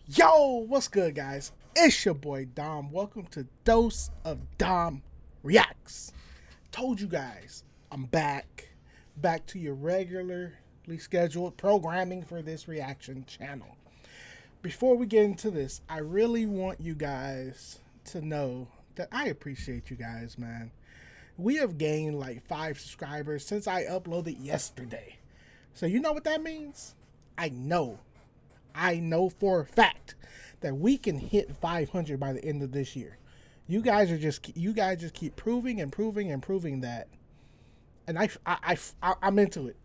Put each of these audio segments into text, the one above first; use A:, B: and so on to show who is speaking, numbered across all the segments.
A: Yo, what's good, guys? It's your boy Dom. Welcome to Dose of Dom Reacts. Told you guys, I'm back to your regularly scheduled programming for this reaction channel. Before we get into this, I really want you guys to know that I appreciate you guys, man. We have gained like 5 subscribers since I uploaded yesterday. So you know what that means? I know for a fact that we can hit 500 by the end of this year. You guys just keep proving that, and I'm into it.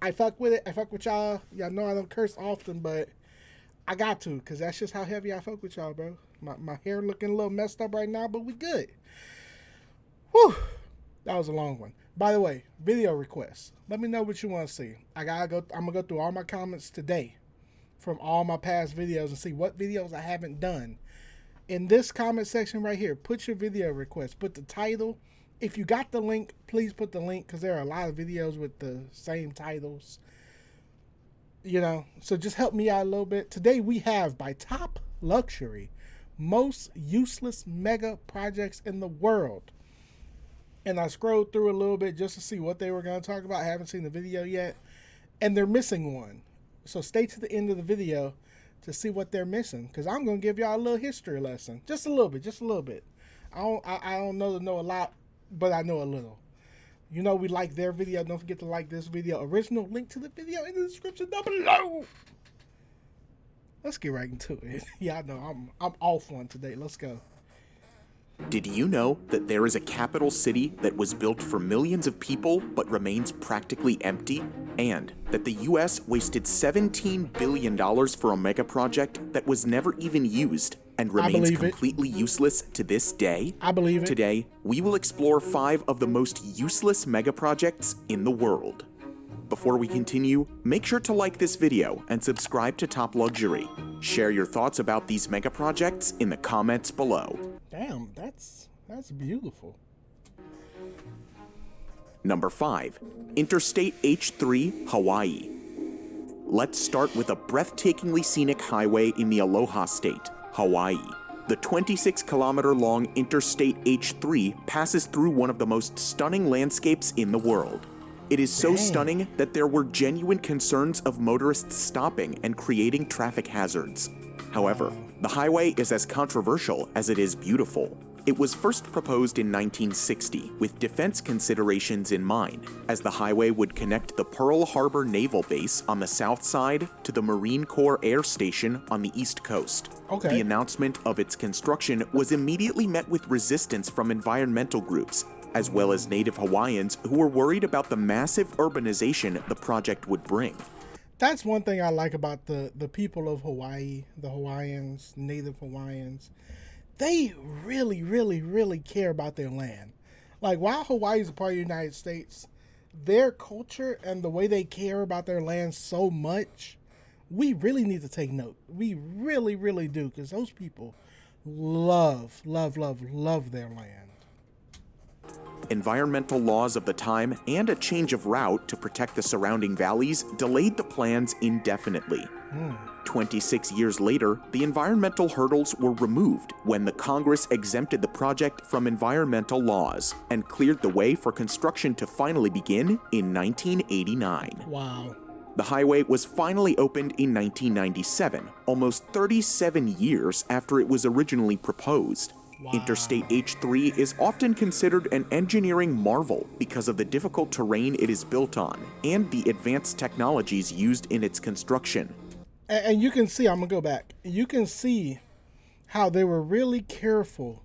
A: I fuck with it. I fuck with y'all. Y'all know I don't curse often, but I got to, because that's just how heavy I fuck with y'all, bro. My hair looking a little messed up right now, but we good. Whew. That was a long one. By the way, video requests. Let me know what you want to see. I'm gonna go through all my comments today from all my past videos and see what videos I haven't done. In this comment section right here, put your video request. Put the title. If you got the link, please put the link, because there are a lot of videos with the same titles. You know, so just help me out a little bit. Today we have, by Top Luxury, most useless mega projects in the world. And I scrolled through a little bit just to see what they were going to talk about. I haven't seen the video yet. And they're missing one. So stay to the end of the video to see what they're missing, because I'm going to give y'all a little history lesson. Just a little bit. I don't know a lot, but I know a little. You know we like their video. Don't forget to like this video. Original link to the video in the description down below. Let's get right into it. Y'all know I'm off one today. Let's go.
B: Did you know that there is a capital city that was built for millions of people but remains practically empty? And that the US wasted $17 billion for a megaproject that was never even used and remains completely useless to this day?
A: I believe it.
B: Today, we will explore 5 of the most useless megaprojects in the world. Before we continue, make sure to like this video and subscribe to Top Luxury. Share your thoughts about these megaprojects in the comments below.
A: Damn, that's beautiful.
B: Number 5. Interstate H3, Hawaii. Let's start with a breathtakingly scenic highway in the Aloha State, Hawaii. The 26-kilometer-long Interstate H3 passes through one of the most stunning landscapes in the world. It is so stunning that there were genuine concerns of motorists stopping and creating traffic hazards. However, the highway is as controversial as it is beautiful. It was first proposed in 1960 with defense considerations in mind, as the highway would connect the Pearl Harbor Naval Base on the south side to the Marine Corps Air Station on the east coast.
A: Okay.
B: The announcement of its construction was immediately met with resistance from environmental groups, as well as native Hawaiians who were worried about the massive urbanization the project would bring.
A: That's one thing I like about the people of Hawaii, the Hawaiians, native Hawaiians. They really care about their land. Like, while Hawaii is a part of the United States, their culture and the way they care about their land so much, we really need to take note. We really do, because those people love their land.
B: Environmental laws of the time and a change of route to protect the surrounding valleys delayed the plans indefinitely. 26 years later, the environmental hurdles were removed when the Congress exempted the project from environmental laws and cleared the way for construction to finally begin in 1989.
A: Wow.
B: The highway was finally opened in 1997, almost 37 years after it was originally proposed. Wow. Interstate H3 is often considered an engineering marvel because of the difficult terrain it is built on and the advanced technologies used in its construction.
A: And you can see, I'm going to go back. You can see how they were really careful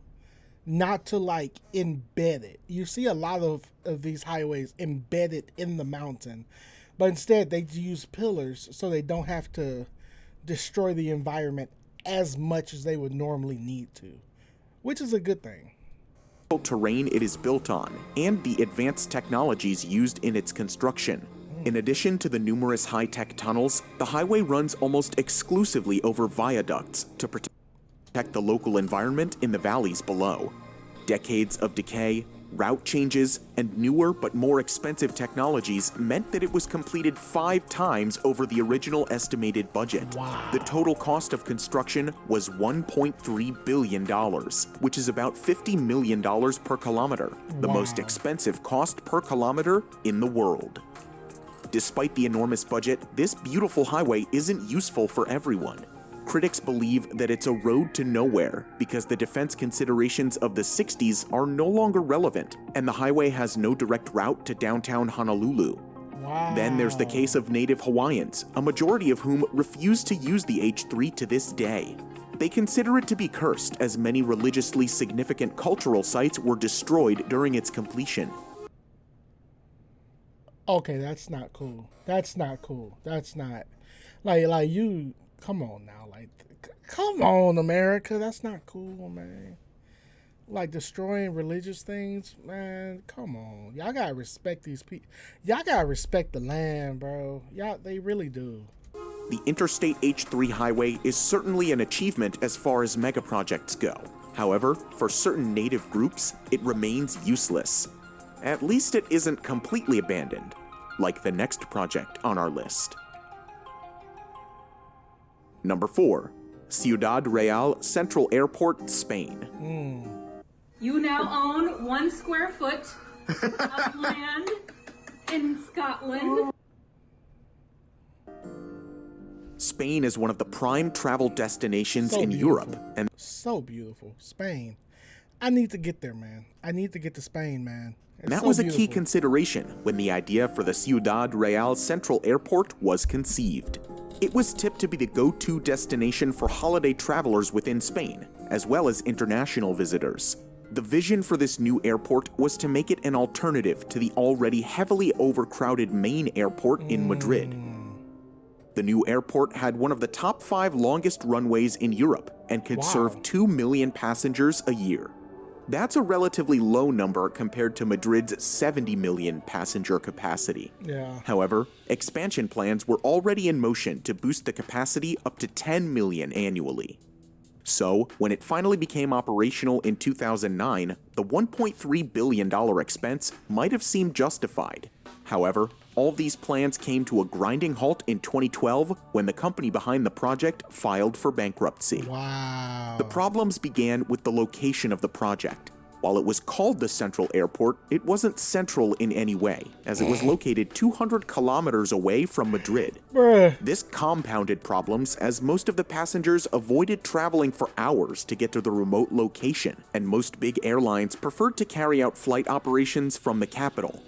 A: not to, like, embed it. You see a lot of these highways embedded in the mountain, but instead they use pillars so they don't have to destroy the environment as much as they would normally need to, which is a good thing.
B: Terrain it is built on and the advanced technologies used in its construction. In addition to the numerous high-tech tunnels, the highway runs almost exclusively over viaducts to protect the local environment in the valleys below. Decades of decay, Route changes and newer but more expensive technologies meant that it was completed 5 times over the original estimated budget.
A: Wow.
B: The total cost of construction was $1.3 billion, which is about $50 million per kilometer, the most expensive cost per kilometer in the world. Despite the enormous budget, this beautiful highway isn't useful for everyone. Critics believe that it's a road to nowhere because the defense considerations of the 60s are no longer relevant, and the highway has no direct route to downtown Honolulu.
A: Wow.
B: Then there's the case of native Hawaiians, a majority of whom refuse to use the H3 to this day. They consider it to be cursed, as many religiously significant cultural sites were destroyed during its completion.
A: Okay, that's not cool. That's not cool. That's not like you. Come on now, come on, America. That's not cool, man. Like destroying religious things, man. Come on, y'all gotta respect these people. Y'all gotta respect the land, bro. Y'all, they really do.
B: The Interstate H3 highway is certainly an achievement as far as megaprojects go. However, for certain native groups, it remains useless. At least it isn't completely abandoned, like the next project on our list. Number 4, Ciudad Real Central Airport, Spain.
C: You now own 1 square foot of land in Scotland.
B: Spain is one of the prime travel destinations
A: So
B: in
A: beautiful.
B: Europe, and
A: So beautiful, Spain. I need to get there, man. I need to get to Spain, man. It's
B: that
A: so
B: was a key
A: beautiful.
B: consideration when the idea for the Ciudad Real Central Airport was conceived. It was tipped to be the go-to destination for holiday travelers within Spain, as well as international visitors. The vision for this new airport was to make it an alternative to the already heavily overcrowded main airport in Madrid. The new airport had one of the top 5 longest runways in Europe and could serve 2 million passengers a year. That's a relatively low number compared to Madrid's 70 million passenger capacity.
A: Yeah.
B: However, expansion plans were already in motion to boost the capacity up to 10 million annually. So, when it finally became operational in 2009, the $1.3 billion expense might have seemed justified. However, all these plans came to a grinding halt in 2012 when the company behind the project filed for bankruptcy.
A: Wow.
B: The problems began with the location of the project. While it was called the Central Airport, it wasn't central in any way, as it was located 200 kilometers away from Madrid.
A: Bruh.
B: This compounded problems as most of the passengers avoided traveling for hours to get to the remote location, and most big airlines preferred to carry out flight operations from the capital.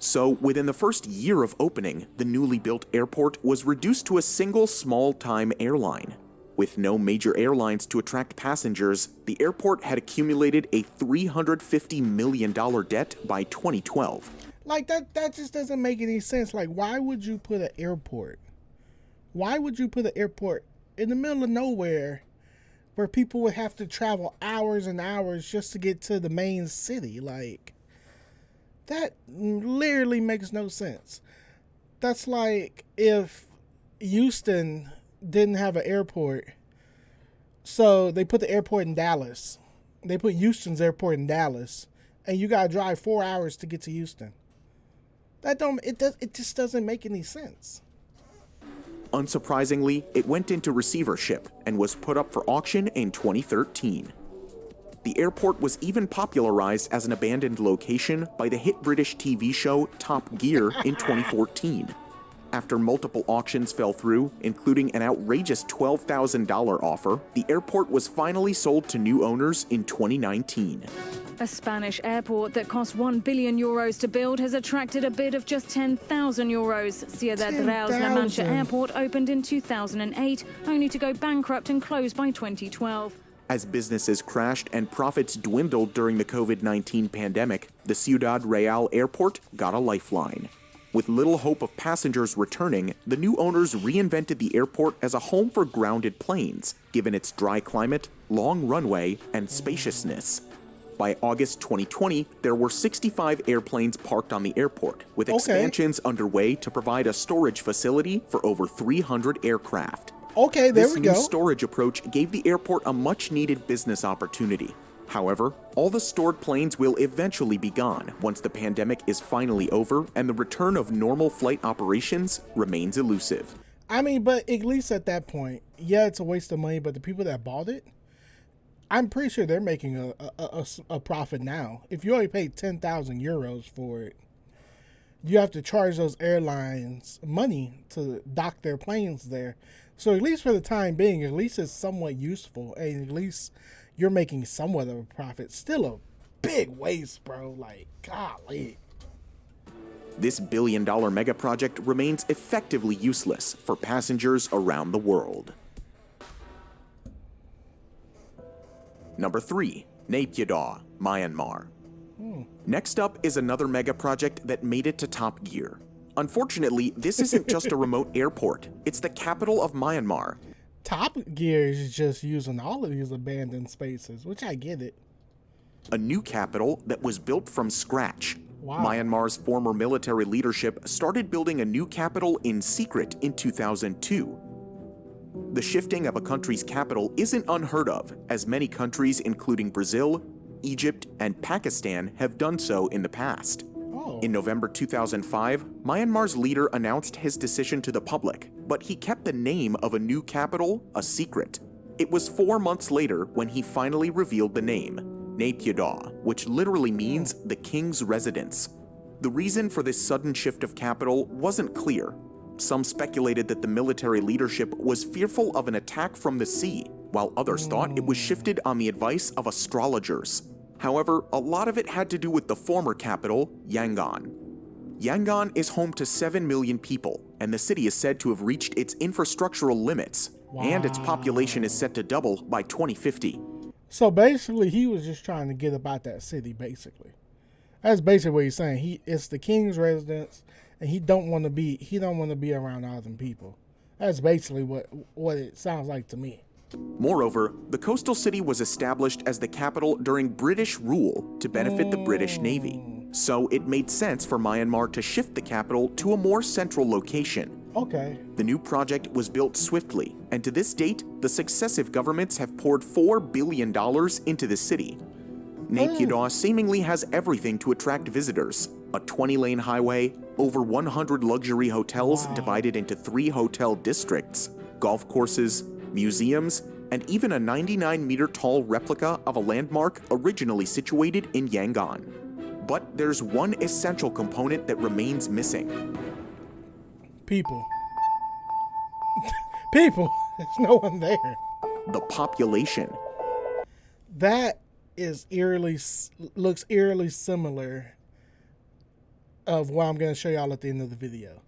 B: So, within the first year of opening, the newly built airport was reduced to a single small-time airline. With no major airlines to attract passengers, the airport had accumulated a $350 million debt by 2012.
A: Like that just doesn't make any sense. Like, why would you put an airport? Why would you put an airport in the middle of nowhere where people would have to travel hours and hours just to get to the main city? Like, that literally makes no sense. That's like if Houston didn't have an airport, so they put the airport in Dallas. They put Houston's airport in Dallas, and you gotta drive 4 hours to get to Houston. It just doesn't make any sense.
B: Unsurprisingly, it went into receivership and was put up for auction in 2013. The airport was even popularized as an abandoned location by the hit British TV show Top Gear in 2014. After multiple auctions fell through, including an outrageous $12,000 offer, the airport was finally sold to new owners in 2019.
D: A Spanish airport that cost €1 billion to build has attracted a bid of just €10,000. Ciudad Real's La Mancha
A: 10,000.
D: airport opened in 2008, only to go bankrupt and close by 2012.
B: As businesses crashed and profits dwindled during the COVID-19 pandemic, the Ciudad Real airport got a lifeline. With little hope of passengers returning, the new owners reinvented the airport as a home for grounded planes, given its dry climate, long runway, and spaciousness. By August 2020, there were 65 airplanes parked on the airport, with expansions underway to provide a storage facility for over 300 aircraft.
A: Okay, there
B: This
A: we
B: new
A: go.
B: storage approach gave the airport a much-needed business opportunity. However, all the stored planes will eventually be gone once the pandemic is finally over and the return of normal flight operations remains elusive.
A: I mean, but at least at that point, yeah, it's a waste of money, but the people that bought it, I'm pretty sure they're making a profit now. If you only paid 10,000 euros for it, you have to charge those airlines money to dock their planes there. So at least for the time being, at least it's somewhat useful, and at least you're making somewhat of a profit. Still a big waste, bro. Like, golly.
B: This billion-dollar megaproject remains effectively useless for passengers around the world. Number 3. Naypyidaw, Myanmar. Next up is another megaproject that made it to Top Gear. Unfortunately, this isn't just a remote airport. It's the capital of Myanmar.
A: Top Gear is just using all of these abandoned spaces, which I get it.
B: A new capital that was built from scratch.
A: Wow.
B: Myanmar's former military leadership started building a new capital in secret in 2002. The shifting of a country's capital isn't unheard of, as many countries, including Brazil, Egypt, and Pakistan, have done so in the past. In November 2005, Myanmar's leader announced his decision to the public, but he kept the name of a new capital a secret. It was 4 months later when he finally revealed the name, Naypyidaw, which literally means the king's residence. The reason for this sudden shift of capital wasn't clear. Some speculated that the military leadership was fearful of an attack from the sea, while others thought it was shifted on the advice of astrologers. However, a lot of it had to do with the former capital, Yangon. Yangon is home to 7 million people, and the city is said to have reached its infrastructural limits, and its population is set to double by 2050.
A: So basically, he was just trying to get about that city, basically. That's basically what he's saying. It's the king's residence, and he don't want to be around all them people. That's basically what it sounds like to me.
B: Moreover, the coastal city was established as the capital during British rule to benefit the British Navy. So it made sense for Myanmar to shift the capital to a more central location.
A: Okay.
B: The new project was built swiftly, and to this date, the successive governments have poured $4 billion into the city. Naypyidaw seemingly has everything to attract visitors. A 20-lane highway, over 100 luxury hotels divided into 3 hotel districts, golf courses, museums, and even a 99-meter-tall replica of a landmark originally situated in Yangon. But there's one essential component that remains missing.
A: People. People. There's no one there.
B: The population.
A: That is looks eerily similar of what I'm going to show y'all at the end of the video.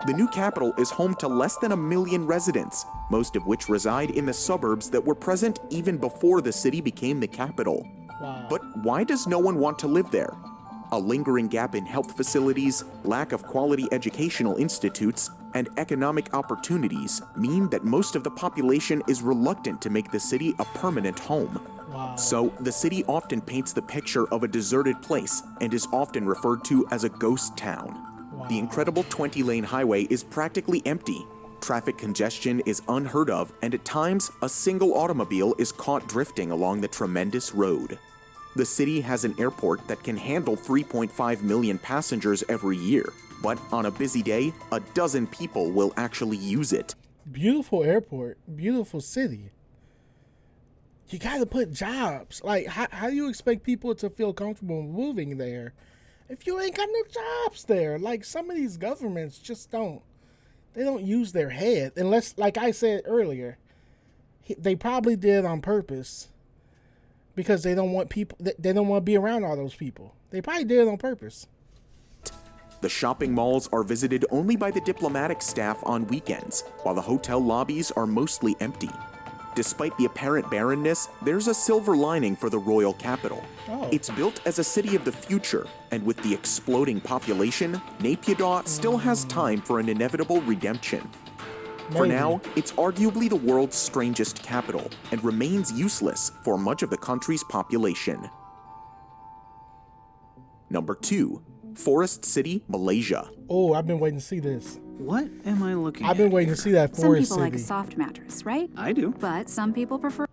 B: The new capital is home to less than 1 million residents, most of which reside in the suburbs that were present even before the city became the capital.
A: Wow.
B: But why does no one want to live there? A lingering gap in health facilities, lack of quality educational institutes, and economic opportunities mean that most of the population is reluctant to make the city a permanent home.
A: Wow.
B: So the city often paints the picture of a deserted place and is often referred to as a ghost town. The incredible 20-lane highway is practically empty. Traffic congestion is unheard of, and at times, a single automobile is caught drifting along the tremendous road. The city has an airport that can handle 3.5 million passengers every year, but on a busy day, a dozen people will actually use it.
A: Beautiful airport, beautiful city. You gotta put jobs. Like, how do you expect people to feel comfortable moving there if you ain't got no jobs there? Like, some of these governments just don't use their head. Unless, like I said earlier, they probably did on purpose because they don't want people, they don't want to be around all those people. They probably did it on purpose.
B: The shopping malls are visited only by the diplomatic staff on weekends, while the hotel lobbies are mostly empty. Despite the apparent barrenness, there's a silver lining for the royal capital. It's built as a city of the future, and with the exploding population, Naypyidaw still has time for an inevitable redemption. For now, it's arguably the world's strangest capital, and remains useless for much of the country's population. Number 2. Forest City, Malaysia.
A: Oh, I've been waiting to see this.
E: What am I looking at?
A: I've been waiting to see that
F: Some
A: Forest
F: people
A: City.
F: like a soft mattress, right?
E: I do.
F: But some people prefer...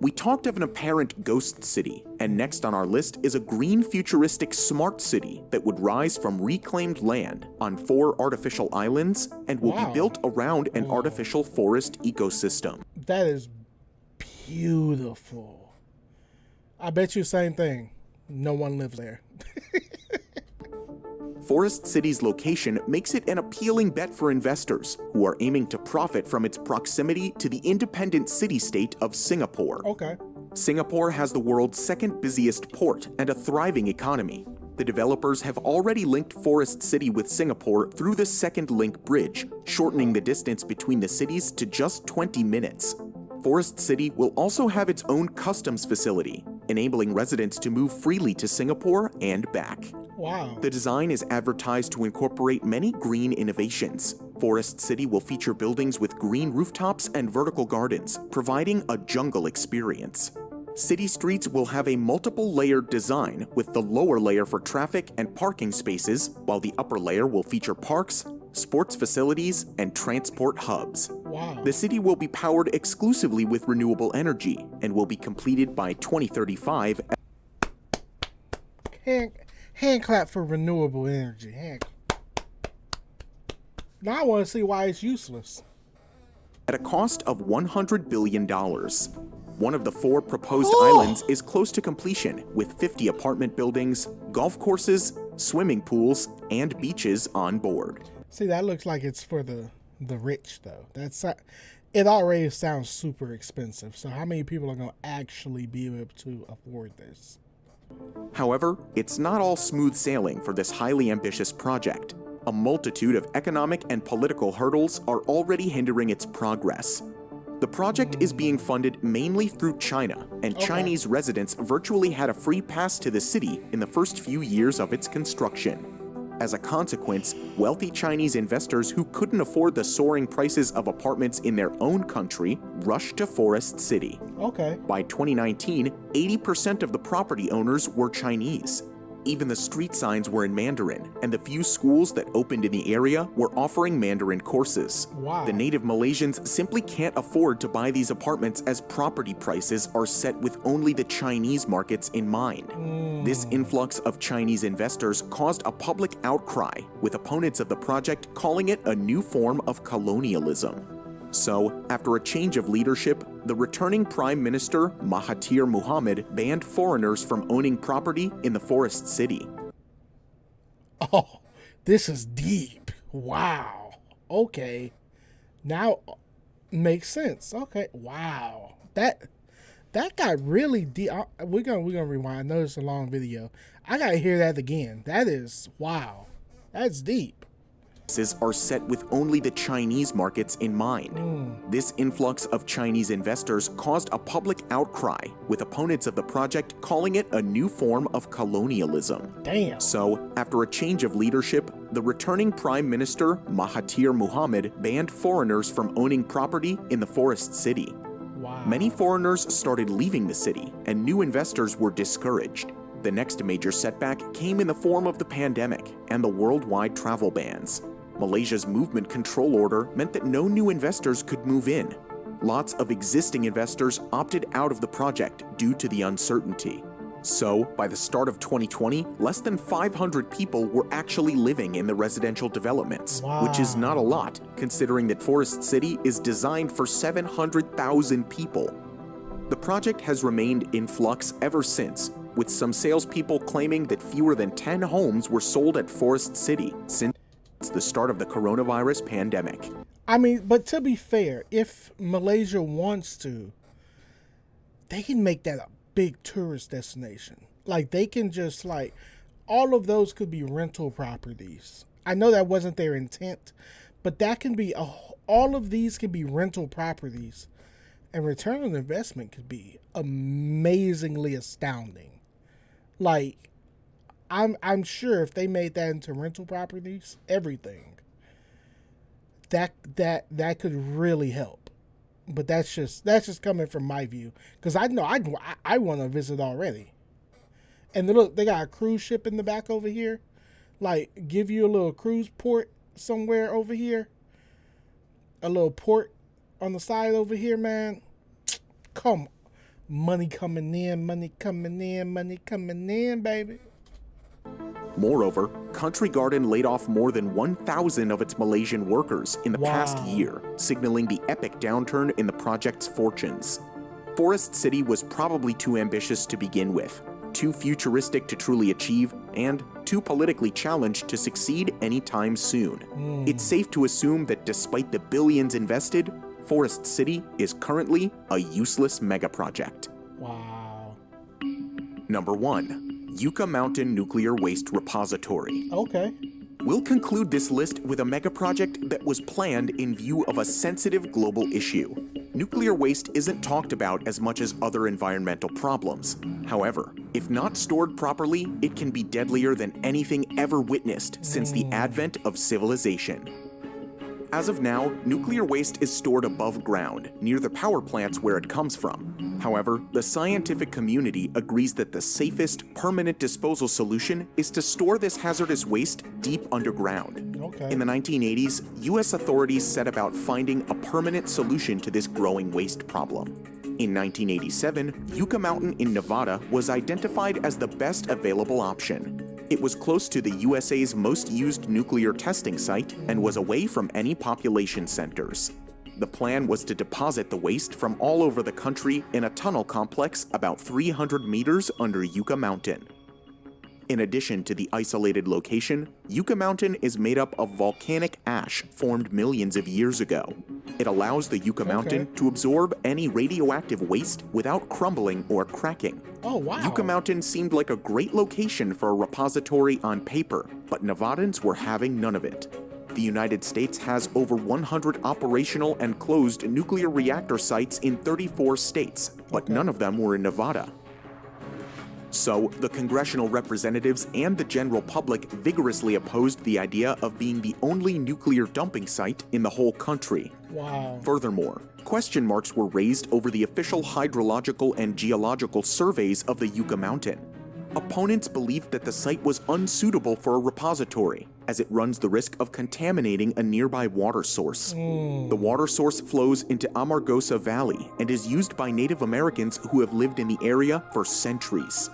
B: We talked of an apparent ghost city, and next on our list is a green futuristic smart city that would rise from reclaimed land on 4 artificial islands and will be built around an artificial forest ecosystem.
A: That is beautiful. I bet you same thing. No one lives there.
B: Forest City's location makes it an appealing bet for investors who are aiming to profit from its proximity to the independent city-state of Singapore.
A: Okay.
B: Singapore has the world's second busiest port and a thriving economy. The developers have already linked Forest City with Singapore through the Second Link Bridge, shortening the distance between the cities to just 20 minutes. Forest City will also have its own customs facility, enabling residents to move freely to Singapore and back.
A: Wow.
B: The design is advertised to incorporate many green innovations. Forest City will feature buildings with green rooftops and vertical gardens, providing a jungle experience. City streets will have a multiple-layered design with the lower layer for traffic and parking spaces, while the upper layer will feature parks, sports facilities, and transport hubs.
A: Wow.
B: The city will be powered exclusively with renewable energy and will be completed by 2035.
A: Hand clap for renewable energy. Now I want to see why it's useless.
B: At a cost of $100 billion. One of the 4 proposed islands is close to completion, with 50 apartment buildings, golf courses, swimming pools, and beaches on board.
A: See, that looks like it's for the rich, though. It already sounds super expensive. So how many people are going to actually be able to afford this?
B: However, it's not all smooth sailing for this highly ambitious project. A multitude of economic and political hurdles are already hindering its progress. The project is being funded mainly through China, and Chinese residents virtually had a free pass to the city in the first few years of its construction. As a consequence, wealthy Chinese investors who couldn't afford the soaring prices of apartments in their own country rushed to Forest City.
A: Okay.
B: By 2019, 80% of the property owners were Chinese. Even the street signs were in Mandarin, and the few schools that opened in the area were offering Mandarin courses.
A: Wow.
B: The native Malaysians simply can't afford to buy these apartments as property prices are set with only the Chinese markets in mind. This influx of Chinese investors caused a public outcry, with opponents of the project calling it a new form of colonialism. So, after a change of leadership, the returning Prime Minister Mahathir Mohamad banned foreigners from owning property in the Forest City.
A: Oh, this is deep. Wow. Okay. Now makes sense. Okay. Wow. That got really deep. We're gonna rewind. I know it's a long video. I gotta hear that again. That is wow. That's deep.
B: Are set with only the Chinese markets in mind. This influx of Chinese investors caused a public outcry, with opponents of the project calling it a new form of colonialism.
A: Damn.
B: So, after a change of leadership, the returning Prime Minister Mahathir Mohamad banned foreigners from owning property in the Forest City.
A: Wow.
B: Many foreigners started leaving the city, and new investors were discouraged. The next major setback came in the form of the pandemic and the worldwide travel bans. Malaysia's movement control order meant that no new investors could move in. Lots of existing investors opted out of the project due to the uncertainty. So, by the start of 2020, less than 500 people were actually living in the residential developments, which is not a lot, considering that Forest City is designed for 700,000 people. The project has remained in flux ever since, with some salespeople claiming that fewer than 10 homes were sold at Forest City since the start of the coronavirus pandemic.
A: I mean, but to be fair, if Malaysia wants to, they can make that a big tourist destination. Like, they can just, like, all of those could be rental properties. I know that wasn't their intent, but that can be, all of these can be rental properties. And return on investment could be amazingly astounding. Like, I'm sure if they made that into rental properties, everything, that could really help. But that's just coming from my view, because I know I want to visit already. And look, they got a cruise ship in the back over here, like give you a little cruise port somewhere over here, a little port on the side over here, man. Come, Money coming in, money coming in, money coming in, baby.
B: Moreover, Country Garden laid off more than 1,000 of its Malaysian workers in the past year, signaling the epic downturn in the project's fortunes. Forest City was probably too ambitious to begin with, too futuristic to truly achieve, and too politically challenged to succeed anytime soon. It's safe to assume that despite the billions invested, Forest City is currently a useless megaproject.
A: Wow.
B: Number 1. Yucca Mountain Nuclear Waste Repository.
A: Okay.
B: We'll conclude this list with a megaproject that was planned in view of a sensitive global issue. Nuclear waste isn't talked about as much as other environmental problems. However, if not stored properly, it can be deadlier than anything ever witnessed since the advent of civilization. As of now, nuclear waste is stored above ground, near the power plants where it comes from. However, the scientific community agrees that the safest, permanent disposal solution is to store this hazardous waste deep underground.
A: Okay.
B: In the 1980s, US authorities set about finding a permanent solution to this growing waste problem. In 1987, Yucca Mountain in Nevada was identified as the best available option. It was close to the USA's most used nuclear testing site and was away from any population centers. The plan was to deposit the waste from all over the country in a tunnel complex about 300 meters under Yucca Mountain. In addition to the isolated location, Yucca Mountain is made up of volcanic ash formed millions of years ago. It allows the Yucca Mountain to absorb any radioactive waste without crumbling or cracking.
A: Oh, wow.
B: Yucca Mountain seemed like a great location for a repository on paper, but Nevadans were having none of it. The United States has over 100 operational and closed nuclear reactor sites in 34 states, but none of them were in Nevada. So, the congressional representatives and the general public vigorously opposed the idea of being the only nuclear dumping site in the whole country.
A: Wow.
B: Furthermore, question marks were raised over the official hydrological and geological surveys of the Yucca Mountain. Opponents believed that the site was unsuitable for a repository, as it runs the risk of contaminating a nearby water source. The water source flows into Amargosa Valley and is used by Native Americans who have lived in the area for centuries.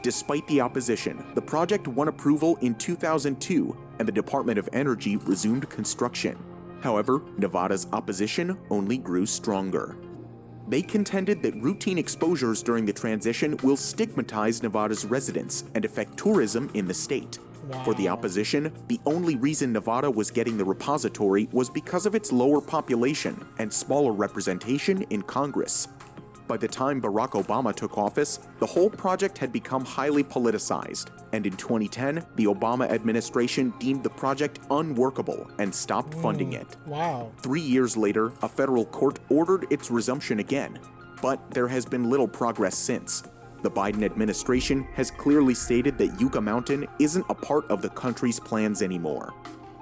B: Despite the opposition, the project won approval in 2002, and the Department of Energy resumed construction. However, Nevada's opposition only grew stronger. They contended that routine exposures during the transition will stigmatize Nevada's residents and affect tourism in the state. For the opposition, the only reason Nevada was getting the repository was because of its lower population and smaller representation in Congress. By the time Barack Obama took office, the whole project had become highly politicized, and in 2010, the Obama administration deemed the project unworkable and stopped funding it.
A: Wow.
B: 3 years later, a federal court ordered its resumption again, but there has been little progress since. The Biden administration has clearly stated that Yucca Mountain isn't a part of the country's plans anymore.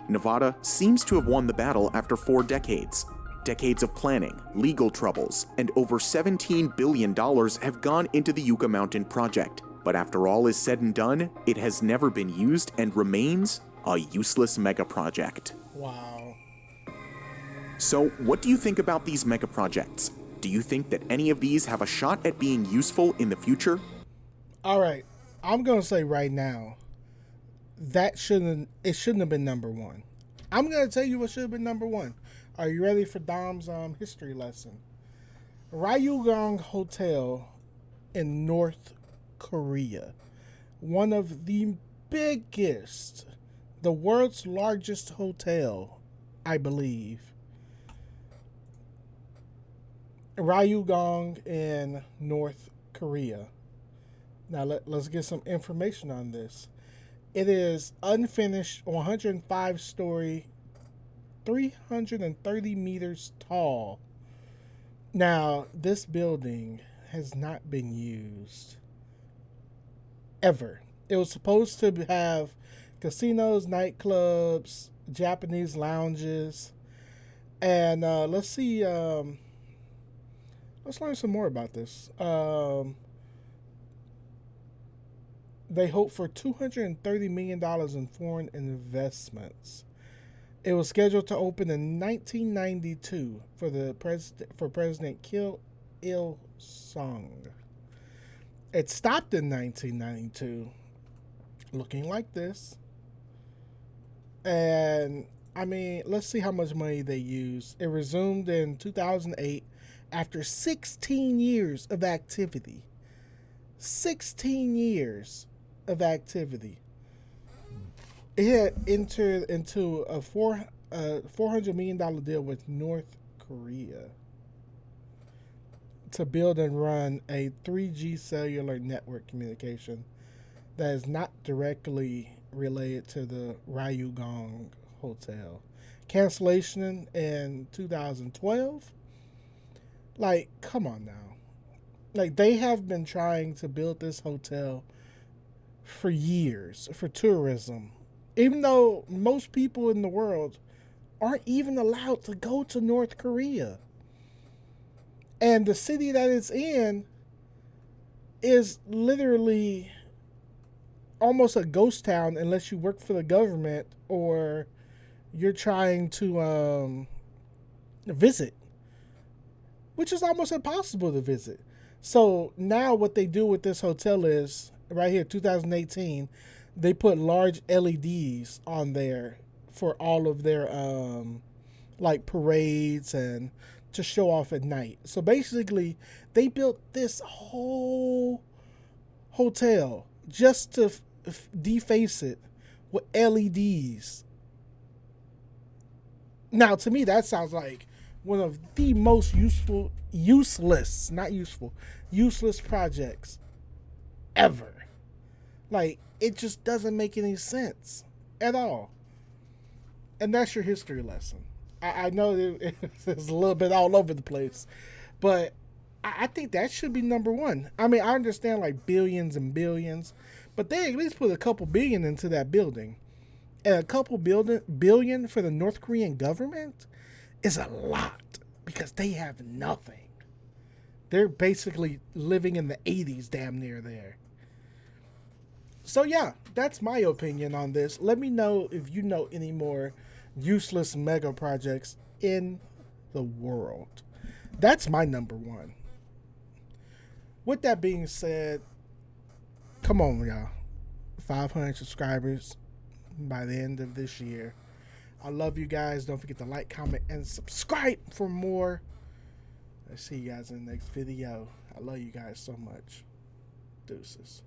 B: Nevada seems to have won the battle after 4 decades. Decades of planning, legal troubles, and over $17 billion have gone into the Yucca Mountain project. But after all is said and done, it has never been used and remains a useless megaproject.
A: Wow.
B: So, what do you think about these megaprojects? Do you think that any of these have a shot at being useful in the future?
A: All right. I'm going to say right now, it shouldn't have been number one. I'm going to tell you what should have been number one. Are you ready for Dom's history lesson? Ryugyong Hotel in North Korea. One of the biggest, the world's largest hotel, I believe. Ryugyong in North Korea. Now let's get some information on this. It is unfinished, 105-story, 330 meters tall. Now, this building has not been used ever. It was supposed to have casinos, nightclubs, Japanese lounges, and let's see. Let's learn some more about this. They hope for $230 million in foreign investments. It was scheduled to open in 1992 for President Kim Il Song. It stopped in 1992, looking like this. And I mean, let's see how much money they used. It resumed in 2008 after 16 years of activity. 16 years of activity. It had entered into a $400 million deal with North Korea to build and run a 3G cellular network communication that is not directly related to the Ryugyong Hotel. Cancellation in 2012. Like, come on now. Like, they have been trying to build this hotel for years for tourism, even though most people in the world aren't even allowed to go to North Korea. And the city that it's in is literally almost a ghost town unless you work for the government or you're trying to visit, which is almost impossible to visit. So now what they do with this hotel is, right here, 2018, they put large LEDs on there for all of their like parades and to show off at night. So basically, they built this whole hotel just to deface it with LEDs. Now, to me, that sounds like one of the most useless projects ever. Like, it just doesn't make any sense at all. And that's your history lesson. I know it's a little bit all over the place, but I think that should be number one. I mean, I understand like billions and billions, but they at least put a couple billion into that building. And a couple billion for the North Korean government is a lot because they have nothing. They're basically living in the 80s damn near there. So yeah, that's my opinion on this. Let me know if you know any more useless mega projects in the world. That's my number one. With that being said, come on, y'all. 500 subscribers by the end of this year. I love you guys. Don't forget to like, comment, and subscribe for more. I'll see you guys in the next video. I love you guys so much. Deuces.